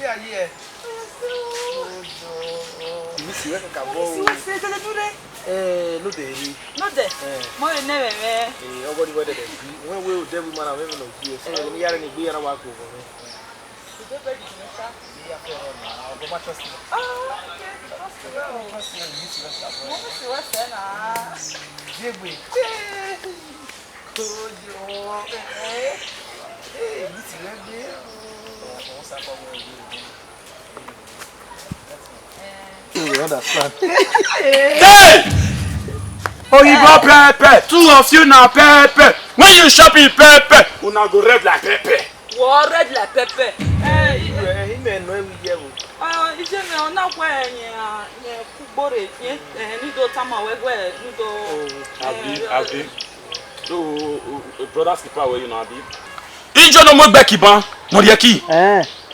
yeah. See what can go. See what's it to do there? No there. Not there. More never. Nobody whether they when we will devil man and women of you. So we are in the beer and walk over. You understand? Hey! Oh, you go pepper. Two of you now pepper. When you shopping pepper, you now go red like pepper. What red like pepper? He may know we get. It's not where you bought it. You don't come away where you do. Abi. Do brothers keep away, you know, Abi. Injo no mo Becky ban. No dey key.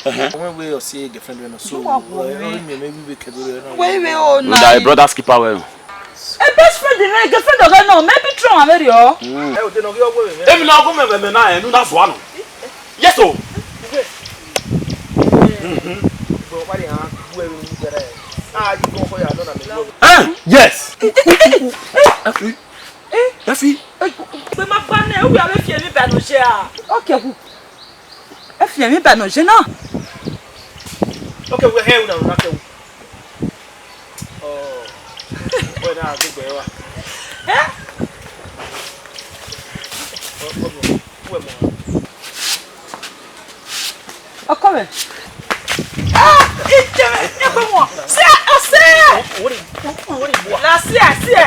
When we see girlfriend we no so. Maybe we can do it. Wait, oh no. No, brothers keep away. A best friend and girlfriend of no, maybe true am very oh. They no go away. Emi na go me na enu na so ano. Yes oh. Yes. Efi. We ma pa na we ave fie mi ba no she a. Okay. E fie mi ba no she na. Okay, we here now na ke. Oh. We na go gbe wa. Come. It's moi. C'est là, c'est.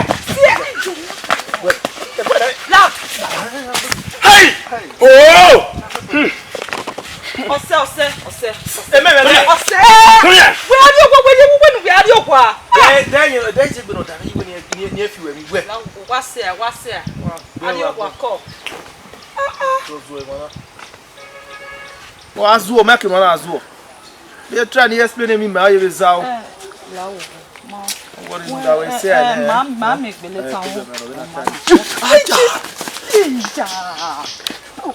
Là. Hey! Oh! On sait. Eh mais come here. Where are you quoi? Then you be not even near few we go. What's there? Are you what call? Azuo make man azuo. They try to explain me my result. What is that we say? Mama make me let down.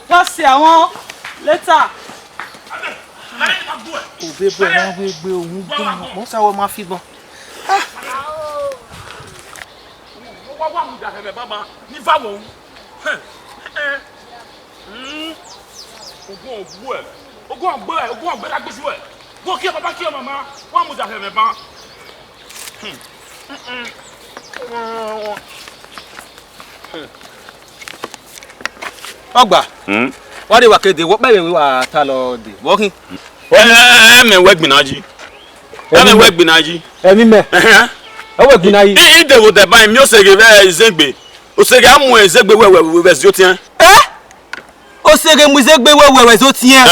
What's there one? Later. O bebe na we gbe ohun gan. Mo sa wo ma fi bon. Wa mu da he baba ni fa wo. Ogun ogbe la gbeju e. Go ki baba ki mama, wa mu da he ba. Ogba. What dey wakede? What be we wa ta lo de? Working. Me wegbinaji. Me wegbinaji. Emi me. O wegbinaji. I de wo de ban mi o sege be ezegbe. O sege amu ezegbe we si o tien. O sege mu ezegbe we so tien.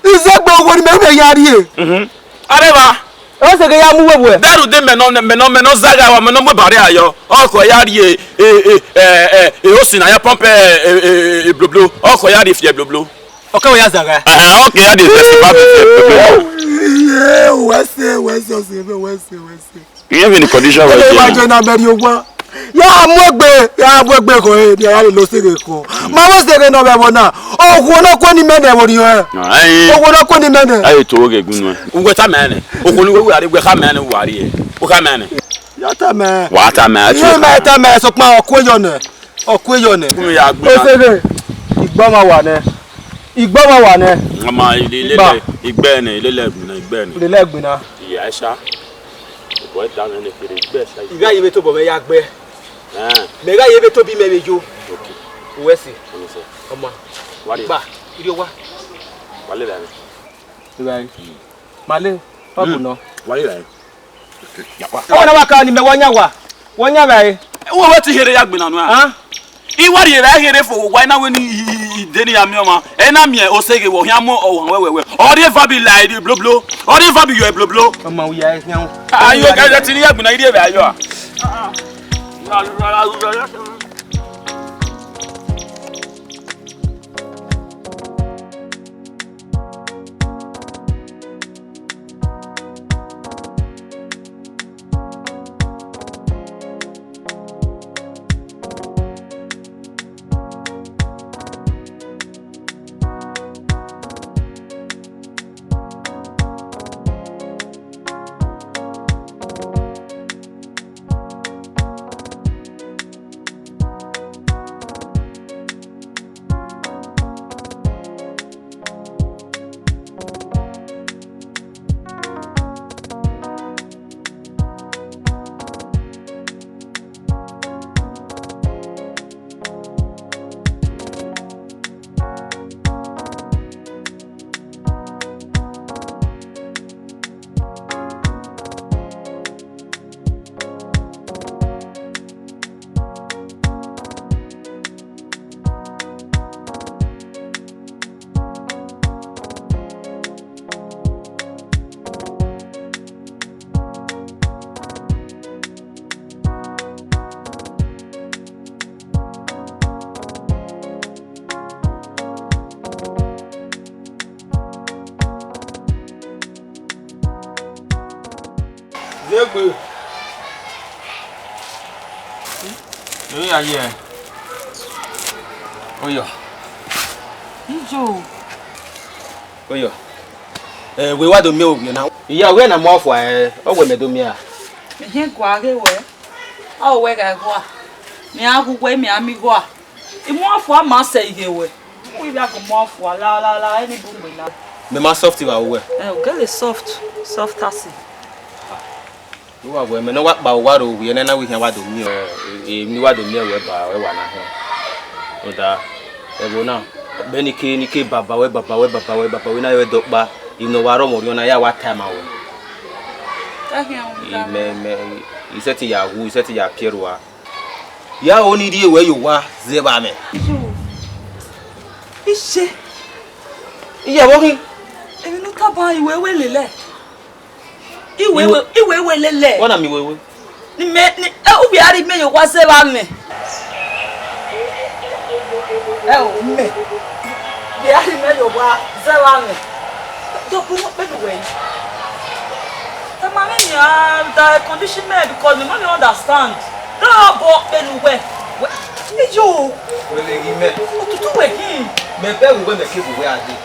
Ezegbe wo ni me yari e. Areba. O sege ya mu wewe. Beru de me no zaga wa me no mo bare ayo. Oko yari o si na ya pompe bloblo. Oko yari fie bloblo. Okay, we zaga. Okay, ya de festival bloblo. Wese. You have any condition right here? Imagine na beri ogwa. Ya mwegbe ko e bi ya lo sege ko. Ma wo sege no be bona. Ogun na ko ni mene wori o. Ogun na ko ni mene. Ayi to oge gunwa. Ugwe ta mene. Ogun ni we ari gwe ka mene wari e. O ka mene. Ya ta me. Wa ta me atu. Ye me ta me so pa okueyo ne. Kumi ya gbe. O sege. Igba ma wa ne. Ama ile igbe ne igbe ne. Ile gbina. Iya sha. Boy down in the kiri igbe sha. Iga yebe to bo me ya gbe. Me ga yebe to bi me bejo. Okay. Wesi. Oma. Wari. Ba, iri wa. Wale la. Ibai. Male, pabu no. Wale la. Yakwa. Ona waka ni me wonya bai. Wo wati here ya gbina no a. I wari ra here fo why na when deni ya mioma. E na mie o sege wo hia mo o we. O dey va be like bloblo. O dey va be you bloblo. Oma wi ya hia. Ayo ga ja tini ya gbina ire be ayo a. Egbe. Oya ye. Oyo. Ijo. Oyo. We wa do mi o na. Iya we na mo afọ o we me do mi a. Me he gwa ge we. O we ga gwa. Me akwụkwọ emi amigo a. Imu afọ ama se ihe we. We bia ko mo afọ la any bu me la. Me ma soft ba we. O get soft asi. Wa we me no wa ba wa ro we na we hian wa do mi o. Mi wa do mi we ba we wa na he. O da. E bo na. Be ni ke baba we we na we do ba. Ino wa ro mo ri na ya wa time awo. Me iseti ya wu iseti ya pierwa. Ya oni ri we yo wa ze ba me. Ise. Iya wo kin. Emi no ta ba iwe we lele. Iwe lele. Wona mi wewe. Ni ubi ari me yo wa ze ba me. O me. Bi ari me yo wa ze ba me. Do put me away. The mommy the condition me because the mommy understand. Go bo anywhere. Ijo. We le gi me. O tutu we ki. Me be we me ke bu we ade.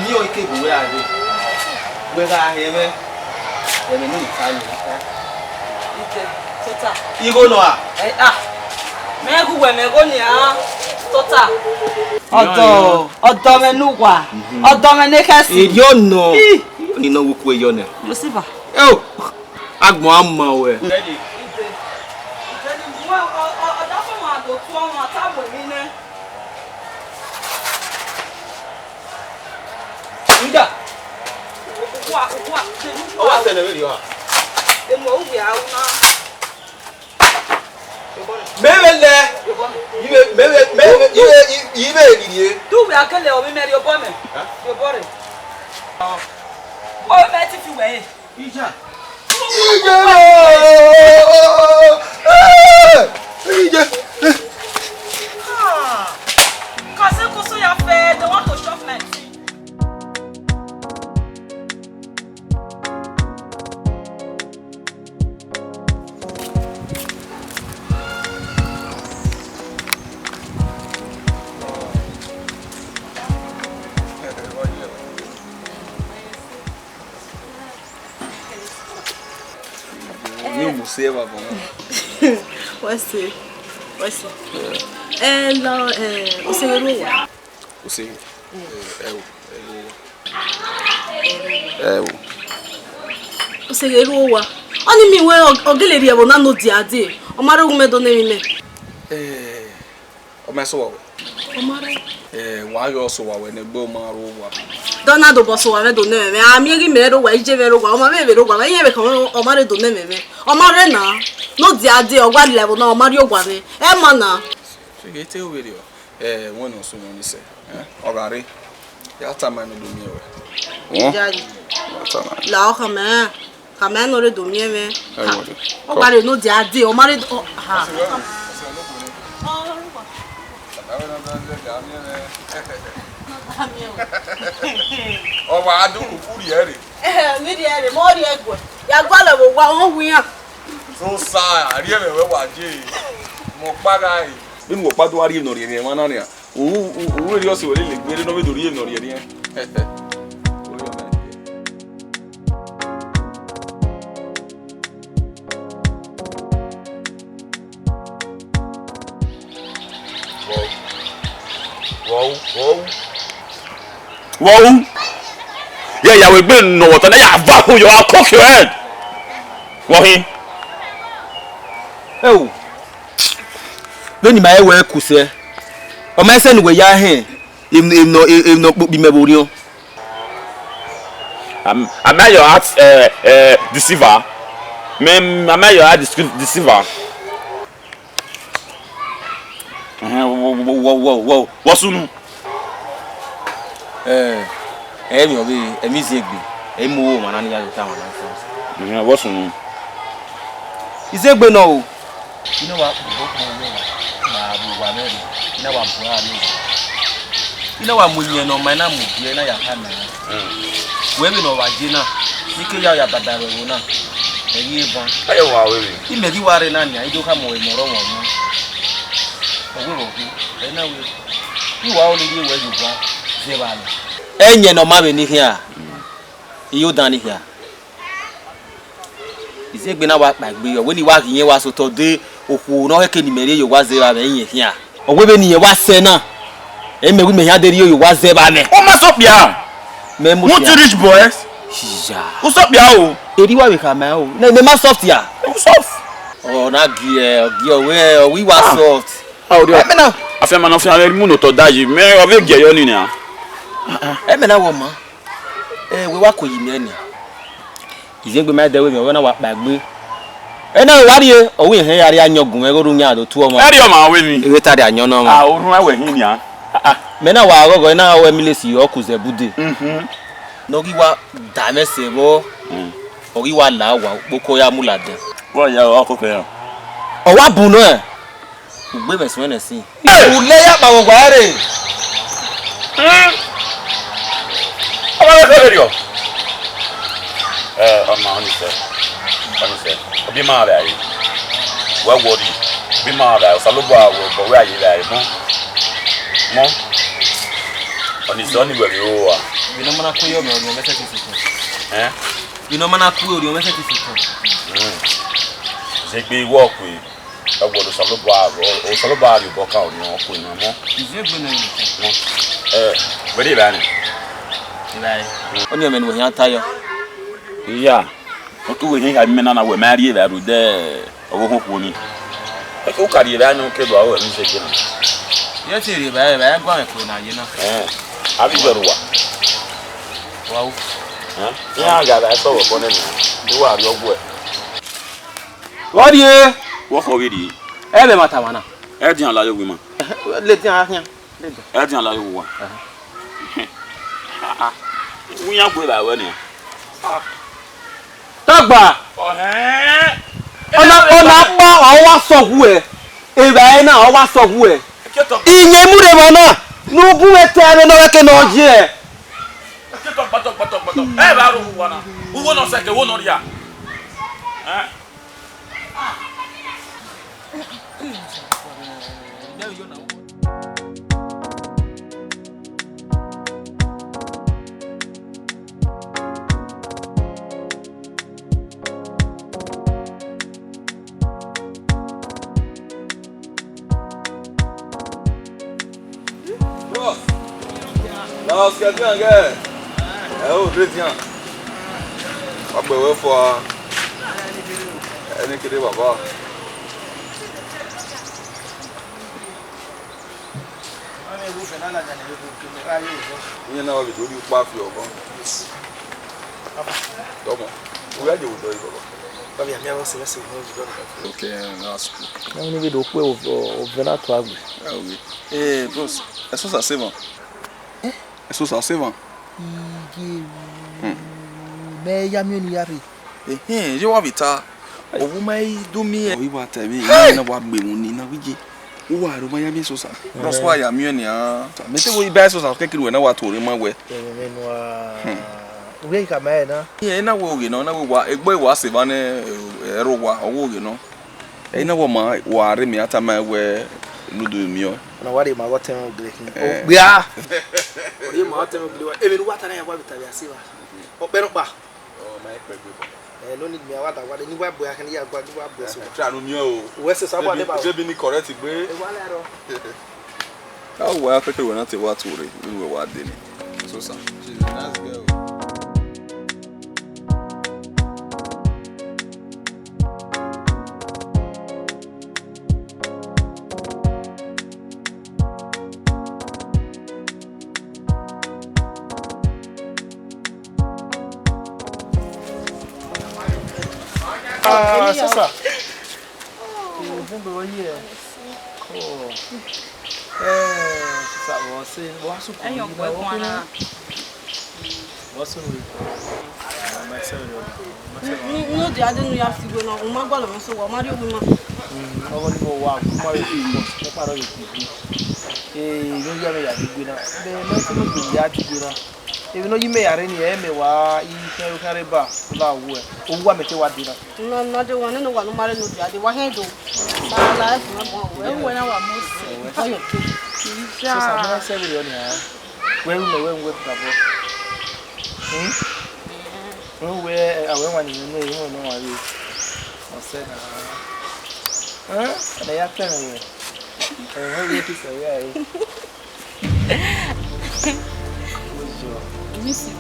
Ni o ke bu we ade. We ga he me. E me ni ka ni. Ite tota. Igo no a. Me ku we me go ni a. Tota. Odo me nugwa. Odo me ne kasi. Yo no. Ni no wuku e yo ne. You see ba. Oh. Agbon amma we. Ready. Ida. Wa tele we yo. E mo ubi a una. Mewele. Ibe niye. Tu we akele o mi meri o bo me. Yo bore. O me ti fi we. Ija. Ija. Kase koso ya fe, they want to shop my tea. Voici. Ela o senhor Você o senhor wa oni mi we ogele ri e bona no di ade o mare wu me do na mi me o meso wo o mare wa yo so wa we ne gbo ma ro wa dona do boso wa me do na me a mi ri me ro wa ije me ro wa o ma me ro wa yen be kan o mare do na me o mare na no di ade o gwa level na o mare o gwa me e ma na se ge te o we ri o won no so mo ni se o gare ya ta ma no do mi we jari la o kama no re do mi me o gwa no di ade o mare ha o wa adu ku ri ere mi ri ere mo ri egwe ya gwa le wo wa won wu yan so sa ari ere we wa je mo pa gai bi mo pa do ari no ri ere wa na ri o ri o si wele le gbere no me do ri no ri ere Wow. Yeah, we been no water. Yeah, vacuum you. I'll cook your head. Wahi. Oh. Beni ma ewe kuse. O ma se ni we ya hen. Im no bi me bori o. Am I your heart deceiver? Am I your heart deceiver? Whoa. What's unu? Mi obi emi zegbe. Emu wo mana ni ya ta wana. What's unu? Izegbe no o. You know what? You know what? We no man na mu na ya kana. We be no waje na. Nike ya badaro na. Eyi bon. Ayo wa we. Imegi ware na nya ido ka mo e moro won mo. Owo ro ku. E na we. Iwa o ni die we ju gwa. Ze ba ni. Enye no ma be ni hia. Iyo dan ni hia. Ise gbe na wa pa gbe yo we ni wa kiyen wa so to de oku no heke ni mere yo wa ze ba be yin hia. Owe be ni ye wa se na. E me wi me hia de yo wa ze ba me. O ma so bia. Me mo What rich boys? Ja. O so bia o. Eri wa we ka ma o. Ne ma soft ya. O soft. Oh na gi we wa soft. Ah o de. Me na. Afia ma na fi mu no to daji. Me o be ge yo ni ni a. E me na wo ma. We wa koyi mi ani. Ize gbe ma de we mi o na wa pa gbe. E na wa rie o we hen yare anyogun e ru nya do tu o mo. E ri o ma we ni. Ewe tare anyon na mo. Ah o run awe hin ni a. Me na wa gogo na o mi le si o ku ze bude. No gi wa da me se bo. O gi wa la wa poko ya mulade. Wo ya o ko pe yan. O wa bu no e. Ugbe me so na si. O le ya pa wo gwa re. Ama le ri o. Ama oni se. Obi ma ba yi. Wa wo di. Bi ma ba o salo bo bo we ayi la mo. Mo. Oni so ni we o wa. Bi no mana ko yo me o me se ti si. Bi no mana ku o me se ti si. Se gbe wo ku e. Ogbo do salo bo o salo ba ri bo ka o ni o ku na mo. Ize gbe na ni. We di ba ni. Lai. Oni o me no hia tayo. Iya. O ku we hin ha me na we ma ri e ba ru de owo ho ku ni. E ko ka ri e ba nu ke do o mi se ke na. Ye ti ri ba gwa me ko na ye na. Abi beru wa. Wow. Ya ga da so wo ko ne ni. Ni wa ri ogbo e. Wadi e. Wo ko wi di. E be mata wana. E di an la yo wi ma. Le ti an hia. E di an la yo wa. Wu ya gbe ba we ni. Togba. Ona pa o wa so hu e. E ba e na o wa so hu e. Iye mu de bona. Nu bu e te ane no we ke no je e. Batok. E ba ru wa na. Wo no se ke wo no ri a. Non, c'est bien, gars. Oh, je tiens. On peut voir fois. Elle est que des babas. Il y en a qui ont du pas fait au bon. Comment? Où est-ce que vous avez Ok, that's cool. Não me deu o Venato água. Ah oui. Eh, boss, est-ce que ça c'est bon? Est-ce que ça c'est bon? Mais ya mieux ni yari. Je vois vite. O vous m'avez dormi. Oui, bah t'as vu. Il n'a pas de ni na wiji. Ou à Roma ya bien ça. Dans ce cas, il y a mieux ni ah. Mais c'est oui, bah ça, quelque chose na wa tourner moi ouais. O que é mais na? Eh, na wo ge no, na wo wa egbo wa se ba ne ero wa owo ge no. Eh, na wo ma wa re mi ata ma we ludo mi o. Na wari ma go ten o grek. O bia. Ori ma ten o grek. E me wa tan ya wa bita bia se wa. O pe no pa. Oh, my God. No need me wa da wa ni wa boya kan ya gwa ni wa bo so. Try no mi o. We se sa bo de ba. Je bi ni correct gbe. E wa le ro. Ah wa quelque chose na te wa tourner. We wa de ni. So ça. She's a nice girl. Ah, c'est ça. Bon be woni e. Oh. C'est ça, bon, c'est bon so ko. Ayo ko ko na. What's wrong? No di ade nu ya figo na o ma gba lo so wa ma ri ogun ma. Ọwọ́ ni mo wà fún mọ́ ìpín ìpọ̀ mo pàrọ̀ ìpín ìpín. Ló yẹ́ mi yàtí gbé náà. Bẹ́ẹ̀ mẹ́tí mo gbé yá ti gbé náà. Even though you may are any wa you can carry back la wo. O wa me te wa dira. No, the one no one marry no dia. The one do. Ba life no mo. We when I was most. So some say we on here. When we trouble. When we I want you know you know I said and I tell you. How you say Miss you.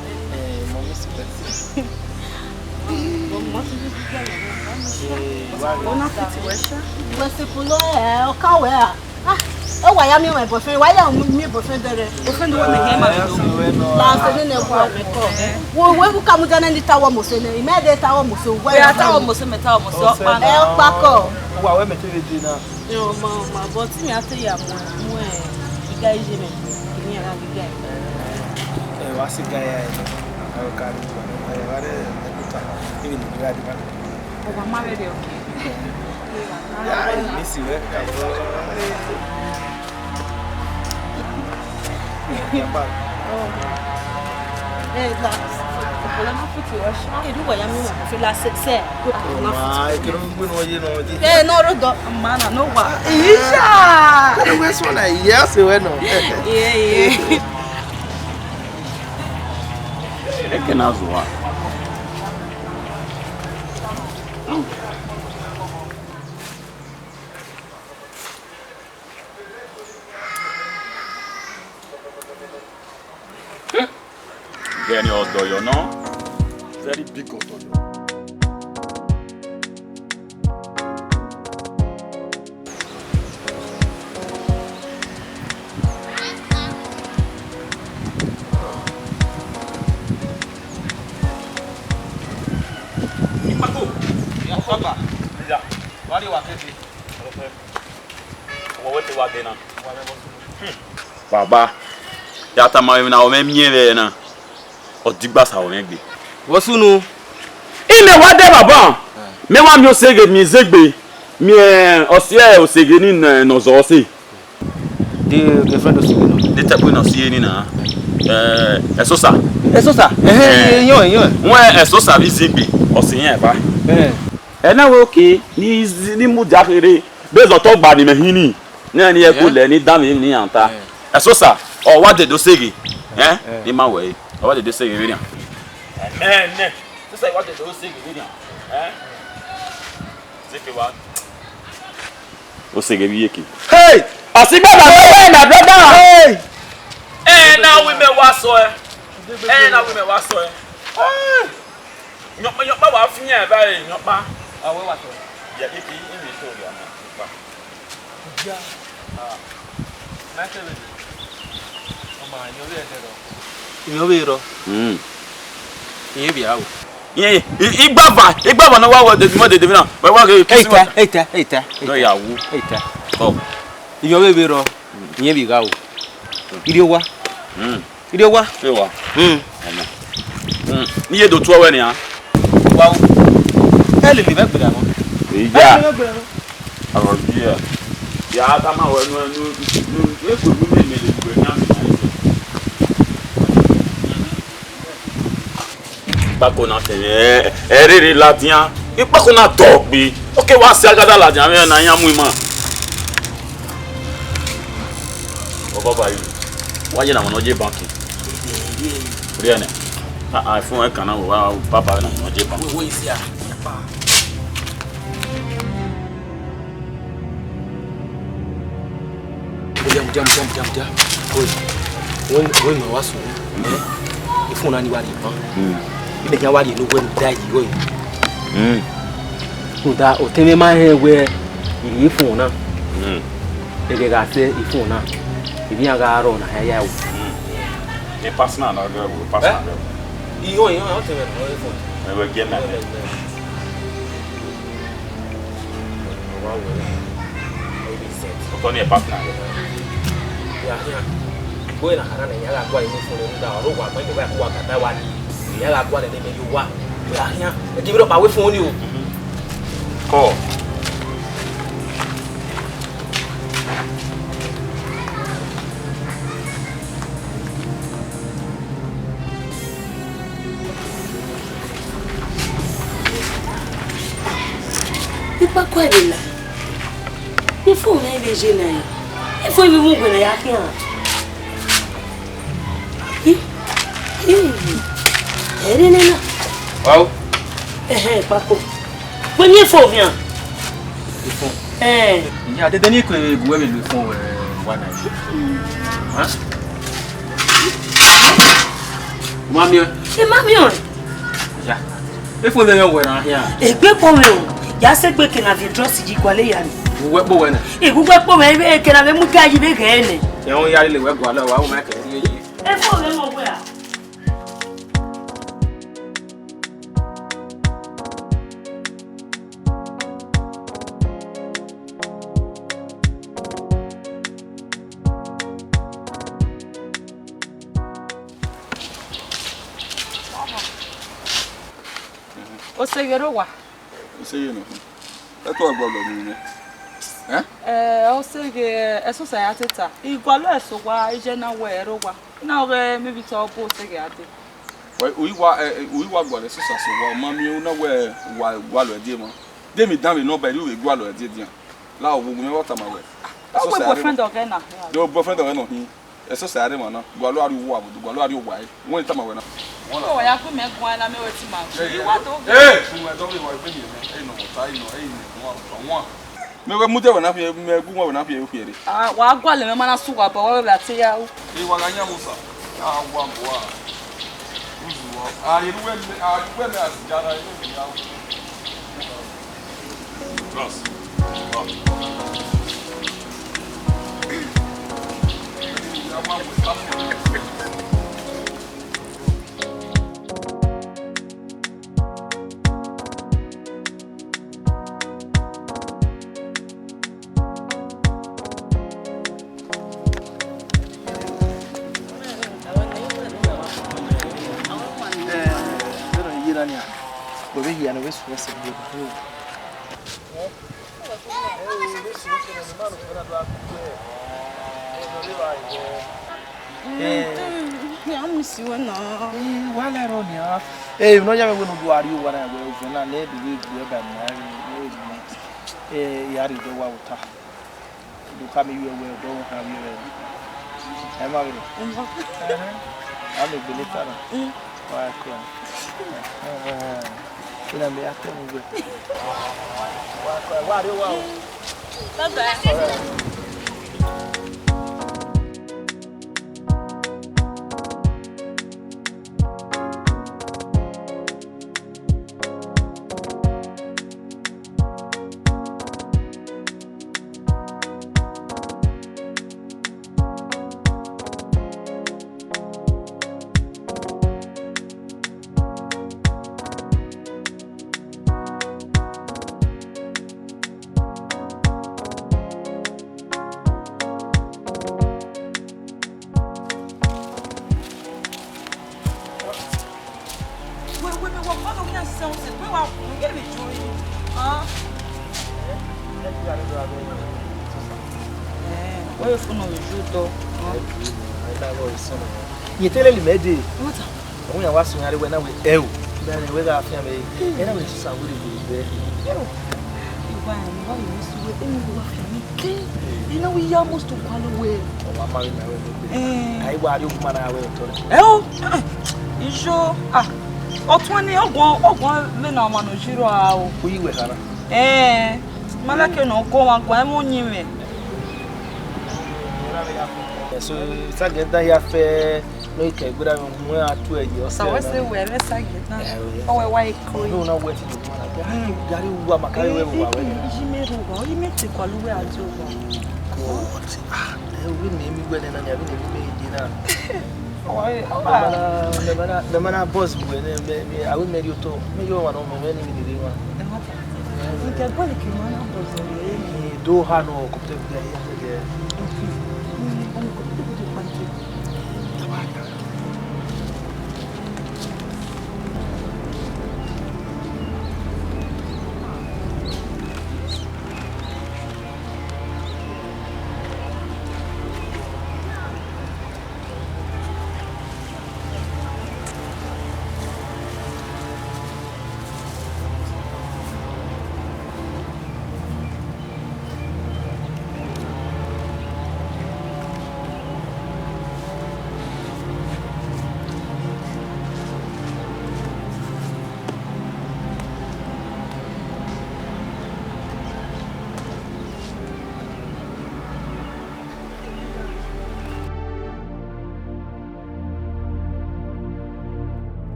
Oh, why am I my boyfriend? Why am I my boyfriend? Boyfriend will be him. Last in the world. Where who come down in the tower? Muslim, he made the tower Muslim. Where are tower Muslim? Tower Muslim. Paco. Who are we to dinner? No, Mamma, but me after you are more. You guys, you know, what's a guy? I will carry even the grad. Oh, I'm married, okay. Yeah, I miss you. Get your door, you know? Very big door. Ikpako. Ya Togba. Ya. Wali wa kebi. What you want then? Baba. Ya ta ma na o me miele na. O digba sa o me gbe. Wosunu. Ime wa de baba. Me wa mi o sege mi zegbe. Mi osie o sege ni no zo se. The friend of Sino. De tabu no sie ni na. Esosa. Esosa. Yon. Wọ́n esosa bi zegbe. O se yen ba. Na we okay ni mu jafere. Bezo Togba ni mehini. Na ni e ko le ni dami ni anta. Esosa. O wa de do sege. Ni ma we. O wa de do sege ni. Ne. Tu sais wa de do sege ni. Zeke wa. O sege bi yeki. Hey! Asigba na brother. Hey! Na we me wa so na we me wa so Nyokpa wa afinya ba nyokpa. Awe wa to. Ya iki imi so ya na. Ja. Na tebe. Oma ni obi etero. Imi obi ro. Iye bi awo. Ye igbava na wa wo de mo de na. Wa wa ke kisi wa. Eita. No ya wu. Eita. Oh. Imi obi bi ro. Iye bi ga wo. Iri owa. Iri owa. Se wa. Ni ye do tu owe ni ha. Wow. Ele mi be gbe da mo. Ija. Arojia. Ya ta ma wo nu e ko mi me le gbe na mi. Ikpako na tele erere ladian. Ikpako na Togbe. Okay wa si agada ladian me na yan mu ima. Baba bayi. Wa je na mo no je banki. Riene. Fún ẹ kan náà wá bàbá náà wọ́n jẹ́ bá. Wo isi a. Jam. Oi ma wa so. Ifun na ni wa ri pan. Bi de kan wa ri no gwe da yi oi. So da o teme ma he we iri ifun na. De ga se ifun na. Ibi aga ro na ya wo. E personal na go personal. Iyo, o teme no ifun. E we get na. Ko ni e personal. Ya. Boy na harana ya ga gwa imu fun ni da ro wa pa ni wa ko wa kata wa ni. Ya ga gwa de me yo wa. Ya. E ki bi ro pa we fun ni o. Ko. quoi de là? Il faut même les gêner. Il faut même mourir là, rien. Wow. Pako. Premier faut bien. Le fond. Il y a des derniers que vous avez le fond voilà. Hein? Mamie. Et mamie. Ja. Il faut les envoyer en rien. Et bien comme il y a ce que na vie droit si dit quoi les yann. Vous web bon. Et vous pas comme que na même ka yi be gene. Et on y a le web voilà, wa o ma ka yi. Et faut même envoyer. Osegerowa. Osegeno. Eto agbolo mi. Osege esosa ya teta. Igwalo esogwa ije na werowa. Na ore maybe to obo osege ade. Uiwa gbole so so wa mami una we gwalo ede mo. Demi dan no ba we gwalo ede dia. La owo mi wata ma we. So say boyfriend ogena. Do boyfriend ogena hi. Eso sa ade mo na. Gwalo ari wo abudu, gwalo ari wo ai. Won ta ma we na. Oh, ya ku me gwan na me weti ma. Iwa to. Mo do we wa pe ni no ta no no. Me we mu te wa na fi me gu wa na fi e fiere. Ah, wa gwale me mana su wa ba wa la te ya. Wa ga nya musa. Ah, wa bo wa. Uzu wa. Ah, ye we me as jara ni ya. Trust. Bebe here no wesu wese bi. Ya misi wona. Wala ro ni ah. No ya me wonu do ari o wana we ofu na na bi we ba na yari do wa uta. Do ka mi we do ha we we. E ma bi. Ami bi ni tara. Wa ko. Ina me ate mo gbe. Wa ri wa o. Bye. Yetele limede. What? Wọ́n yà wá sùn yàrá wẹ̀ náà wẹ̀ ẹ̀ o. Bẹ́ẹ̀ ni wẹ́ẹ́ gà fíà mẹ́ ẹ̀ náà wẹ̀ sísà wúlò ìlú bẹ́ẹ̀. Ìwà ẹ̀mí wà yìí sùn wẹ̀ ẹ̀mí wà fíà mí ké. Iná wí yá mọ́tò kwá ló wẹ̀. Ọ̀wá máa ń náwó ẹ̀ àyè wà á rí òkú máa náwó ẹ̀ tọ́lẹ̀. Ẹ o, ìṣó ọtún ní ọgbọ̀n mẹ́nà ọmọ Nàìjíríà o. Ó yí wẹ̀ kára. Malake náà kọ́ wọn gbọ́n ẹ̀ mọ́ yín rẹ̀. So sageda ya fe no ikegbura mu atu eje ose. Sawo se we re sageda. O we wa iko. No na we ti do na. Ai gari uwa makare we wa we. Jimeru wa, o yimete kwa luwe ajo wa. Ko ti we ni mi gbe na ya bi ni mi ji na. Na mana boss we me awu me ri oto. Me yo wa no me ni mi ri wa. Nke bole ki mo na boss we. Do ha no ko te bi ya.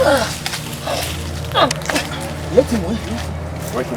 Let him wait. Wait.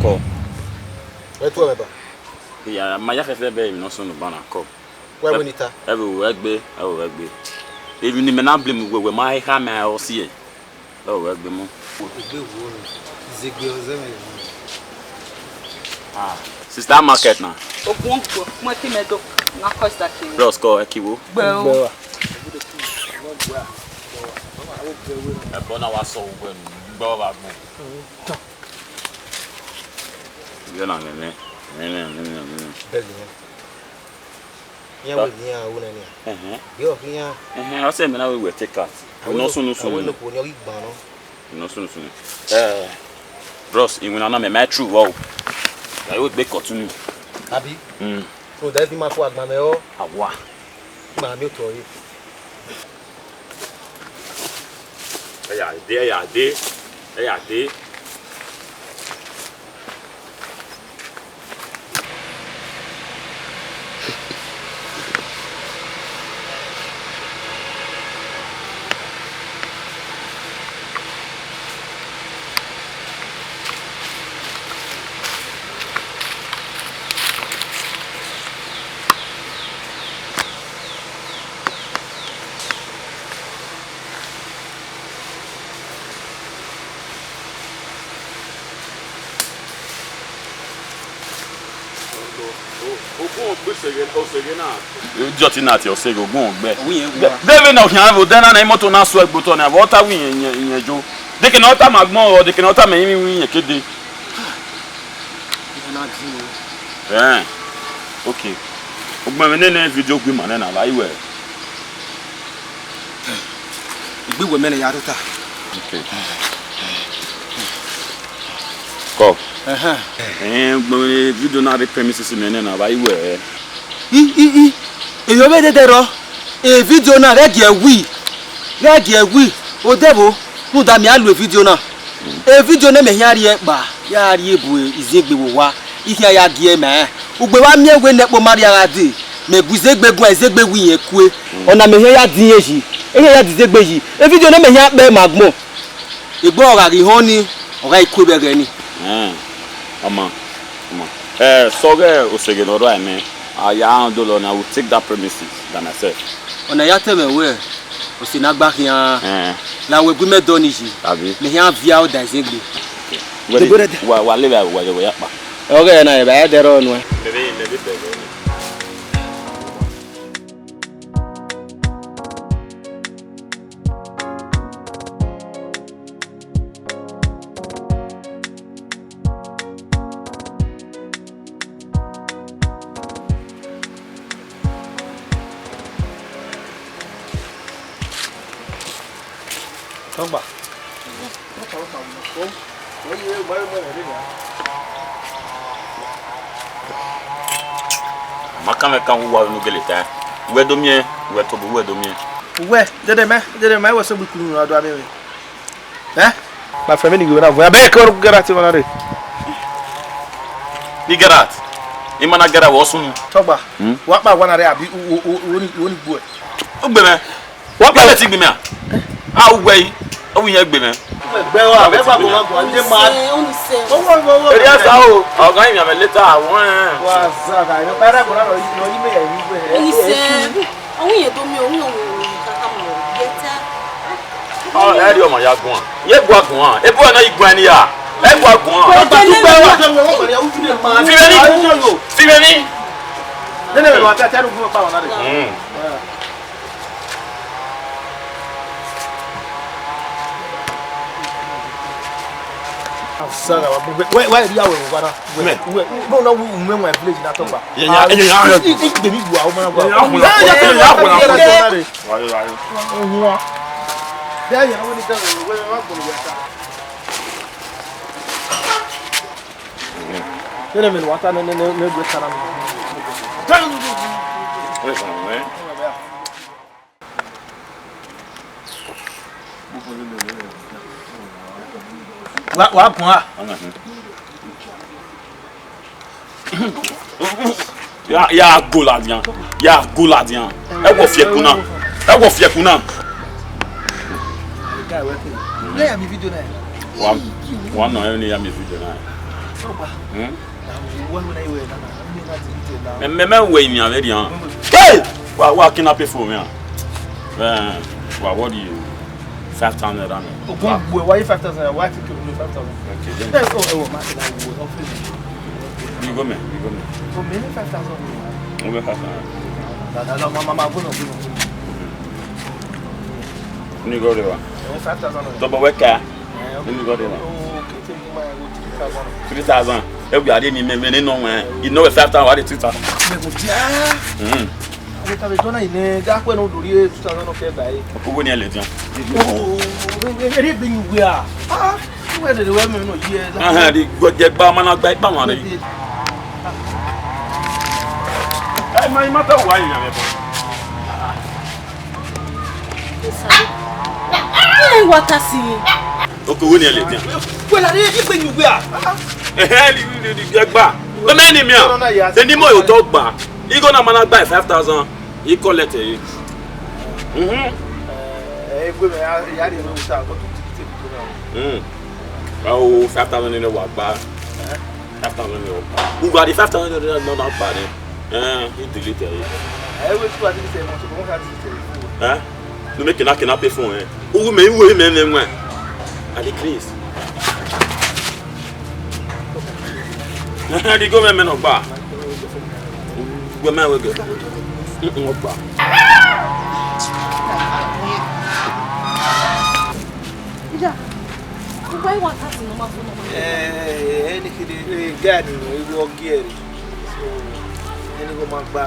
Ko. Eto eba. Ya maya fefe be no so no bana ko. Where we nita? Egbe. Even ni me na blame we my ha ma o see. Oh, egbe mo. Egbe wo ni. Zegbe ozeme. Ah, sister market na. Ogun ko mo ti medo na costa ki. Bros ko ekiwo. Gbe. E bona wa so we gbo ba mo. Yo na nene. Ya we ni a wo na ni. Yo kinya. I say me na we take cat. No so. We no ko ni o igba no. No so. Bros, in na me my true wow. I would be continue. Abi. So that be my for agba me o. Awa. Ma mi to yi. Ya de. Joti na ti o se gogun ogbe. Deve na ohian vo dena na moto na so egboto na water wi yenjo. De ke na ota magbon o de ke na ota me wi yen kede. Okay. Ogbe me na video gbe ma na la iwe. Igbe we me na ya tota. Okay. Ko. Video na the premises me na la iwe. Eyo be dedero. Video na re die wi. O debo, nu da mi alu video na. Video na me hiari e pa. Yari ebu izegbe wo wa. Ihe ya die me. Ugbe wa mi ewe nepo mari ara di. Me buzegbe gun ezegbe wi yen kue. Ona me ya din eji. Ehe ya dizegbe yi. Video na me ya pe magmo. Igbo ora ri hon ni, ora ikwe bere ni. Ama. So Osege no right me. I will take that premises than myself. Ona ya teme we. Osina gba kian. La we gbe medoni ji. Abi. Me yan via o da zegbe. Wa le wa ya pa. Okay na e ba dero nu. Togba. Makame kan wa no geleta. We do mie, we to bu we do mie. We, dede me we so bukuru na do abi we. My friend ni go na vo. Abeg ko get ati wana re. Ni gerat. Imana gera wo sunu. Togba. Wa pa wana re abi woni bu e. O gbe me. Wa pa ti gbe me a. A wo yi. O yin gbe me. Gbe wa, be pa ko ma go ande ma. Wo. Eri asa o. Ogan yin me later awon. Wa za ka no para ko na lo yi me ya ni gbe. Oni se. Awon ye to mi ohun kaka mo. Geta. Oh, eri o ma ya gun. Ye gwa gun. E bo na igun ani ya. ẹ wà gan. Fífẹ́ni. Nene me wa tata rufu pa wana de. Saga wa why dia we wa na. Bo na wu mu mu village na Togba. Ya. Ik de mi bu a o ma gba. Ya. Ohun. Dia ya woni ta we wa bo ya ta. Nene me wa ta ne go tara mi. Wa pon a. Ya go la bien. Ya go la bien. E wo fie kuna. E wo fie kuna. Le ya mi video na. Wa no e ni ya mi video na. Me we mi ave dia. Hey! Wa kidnap for me. Wa what do you 5,000 rand. Why 5,000? Why think you 5,000? Okay. That's all my office. You go me. For me 5,000. We 5,000. No, mama go no. Ni go there. 5,000. Double worker. Ni go there. Okay, take my go 3,000. If you are in me no man. You know 5,000 what it 2,000. We tave dona ine ga ko no dori 2,000 no ke bai. Owo ni ele dian. Eri bin we a. We de we me no ye. Di go je gba ma na gba ipa wan re. Ai mai mata wa yin ame bo. Ai wata si. Owo ni ele dian. We la ri bin we a. Di gba. Me me ni mi a. Eni mo yo to gba. He gonna man buy 5,000. He collect it. Oh, 5,000 in the work bar. 5,000 in the work. Who got the 5,000 in the not bad? He deleted it. I always do the same. Huh? No make cannot pay for it. Who may we men when? I decrease. The government of bar. Women will go. Ja. Why what happened no matter no. Any kid garden we walk here. So any go magba.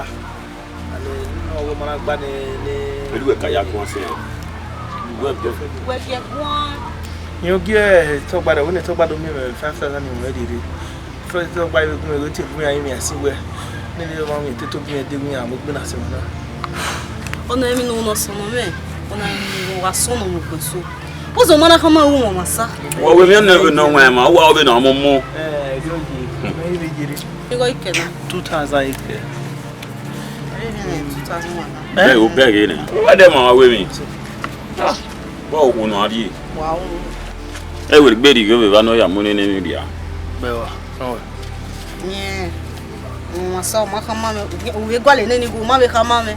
And no go magba ne. We do a kayak once here. We get one. You get talk about when talk about me 5,000 in ready. First talk by we go take me I see where. Nele mama teto bi ede mi am gbe na se na. Ona emi no so no me. Ona emi wa so no mo so. Ozo mana kama wu mo masa. Wa we me no no nwa ma wa obi na momo. Yogi. Me be jiri. Ego ike na 2,000 ike. 2001. Eh o beg ni. Wa dem ma we mi. Ba o no adi. Wow. E we gbe di go be ba no ya mo ni ni dia. Be wa. No. Yeah. Masa ma kama me we gwale neni go ma be kama me.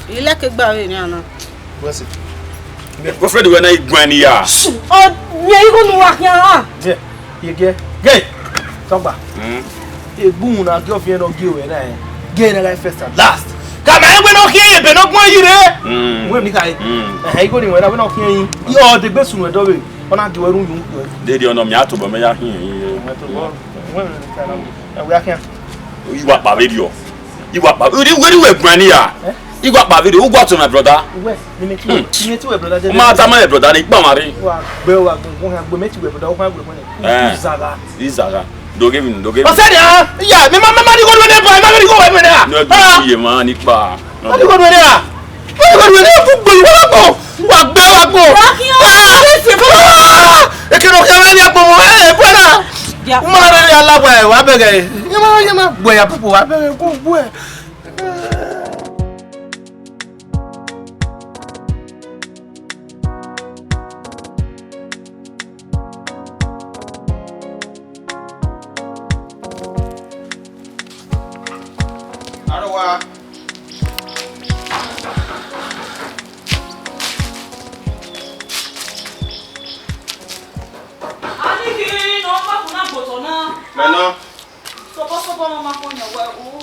Ile ke gba we ni ana. What's it? Go Fred we na igwan ni ya. Oh, me ego no wa yan. Yeah. You get. Gay. Togba. Egbun na girl fi no gi we na e. Gay na life first and last. Ka ma egbe no ki e be no gbon yi re. We mi kai. Ego ni we na no ki yin. Yo de gbe sunu e do we. Ona gi we run yun. De di ono mi atobo me ya hin. We akan. Iwa pa video. Iwa pa. We we gbani ya. Iwa pa video. Who got to my brother? We ni me ti we brother. Ma ta my brother ni pa mari. Wa gbe wa gun han gbe me ti we brother o kan gbe mo ni. Zaga. Izaga. Do give him. O se dia. Ya, me di go ni pa, me di go we me na. No do ye ma ni pa. Me di go we na. Me di go we na fu gbe wa gbo. Wa gbo. E ke no ya me ni agbo mo bwana. Mara ni alagba e wa bege. Yama gbo ya pupu wa bege ko gbo e. Arwa. Aniki no Maintenant. So mama ko nya wa o.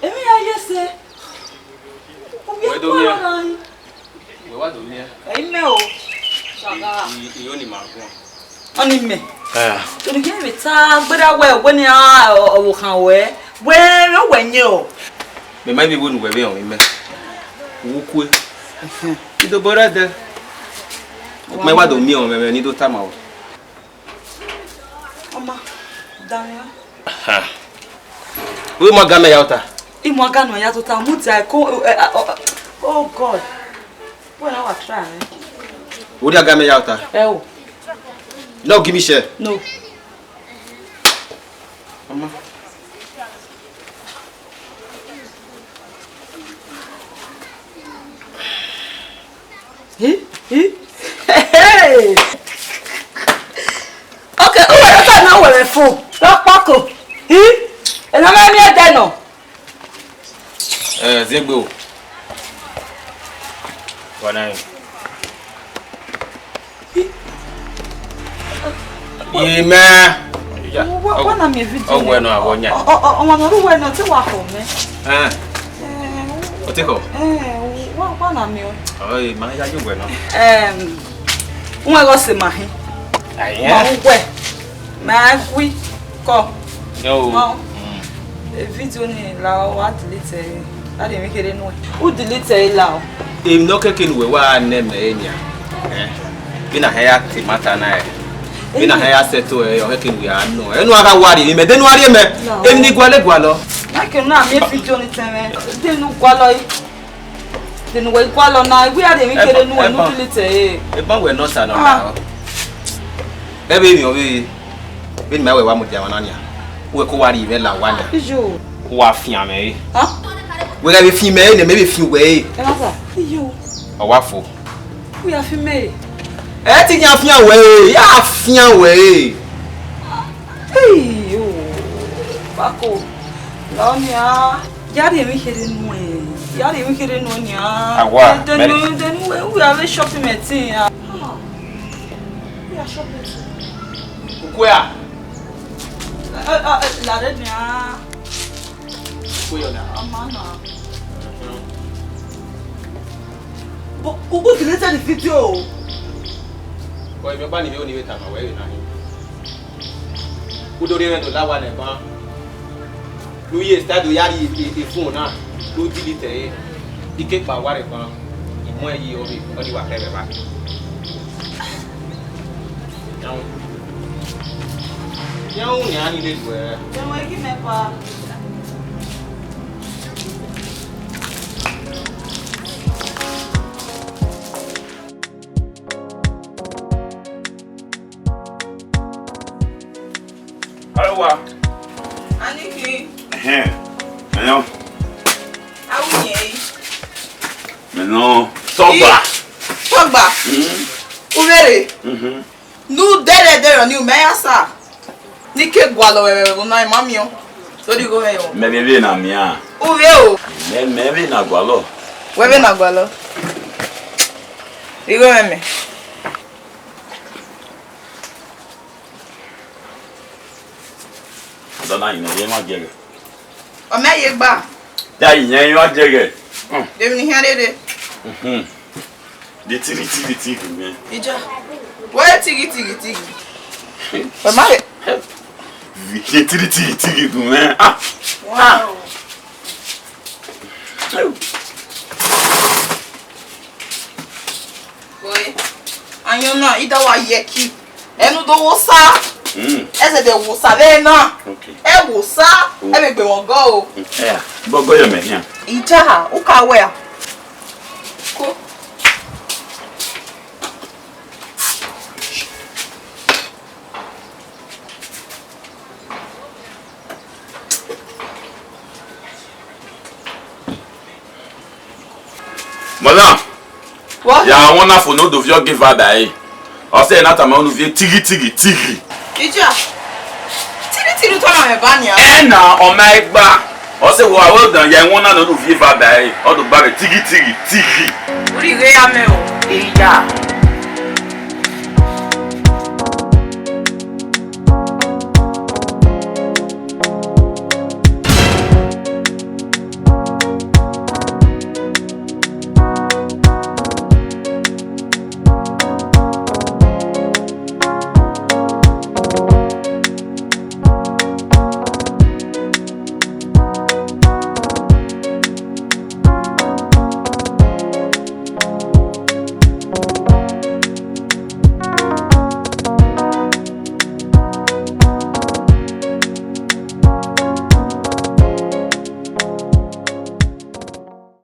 Emi ya yese. Obi akwa na. We wa do me. Ai me o. Saga. Iyo ni magun. Oni me. To ni me ta gbeda we ni o kan we. We wenye o. Me mai bi wonu we be on me. Wo ku. Ido borada. Me wa do me on me ni do tama o. Oma. Danya. Ha. We mo game yauta. Imo aga no ya to ta mu ti ko oh God. When I was trying. Wo dia game yauta. Oh. No give me share. No. Mama. Hey. Okay, oh, I thought now we're full. Lock Paco. And I'm not near there no. Zegbo. Wana. Ime. What na me video. Oh, bueno, agonya. Oh, no ru we no ti wa ko me. O te ko? What na me o. Oh, ma ya yo bueno. Nwa go se ma he. Aye. Ma we. Ma wi ko. No. Video ni la wa delete. I dey make it no. Who delete la o? Em no keke we wa na me enya. Bi na ha ya ti mata na e. Bi na ha ya seto e o keke we ano. Enu aga wari me de no ari me. Em ni gwale gwalo. Na ke na me video ni teme. De no gwalo yi. De no we gwalo na we dey make it no no delete e. E ban we no sa no na. E be mi o be. Bi ni ma we wa mo dia wana nia. We ko wari be la wana. Ijo. Wa fian me. We ga be fi me ne me be fi we. E ma sa. Ijo. O wa fo. We are fi me. E ti yan fian we. Ya fian we. Hey yo. Paco. La nia. Ya dey make it no e. Ya dey make it no nia. Awa. Then we are shopping me tin. We are shopping. Kuya. La red nia. Kuya na. Amana. But who deleted the video? Boy, me ba ni me oni we tama we na ni. Udori me do la wa le ban. Lu ye stade yari e phone na. Lu delete e. Ike pa wa re ban. Imo yi o bi o di wa kere ba. Yawo ni ani le do e. Then we give me pa. Aloha. Aniki. Maintenant. Ah oui. Maintenant. Togba. Togba. Ouvere. Nu dere ni o meia sa. Ni ke gwalo we na mami o. So di go me o. Me bebe na mia. Uve o. Me bebe na gwalo. We be na gwalo. Di go me. Dona ina ye ma jege. O me ye gba. Da ina ye ma jege. Dem ni here de. De tiri me. Ija. Why tigi. O ma le. De tiri me. Wow. Boy. Anyo na ida wa yeki. Enu do wo sa. Ese de wo sa le na. Okay. E wo sa, e be gbe won go o. Bogo yo me nia. Ija, o ka we a. Ko. Madame. What? Ya wona fo no do vio give her dai. O se na ta ma no vie tiri. Ija. Tiri to na me ba nia. Na o ma igba. O se wo awo dan ya wona no do vie va dai. O do ba tiri. Ori re ya me o.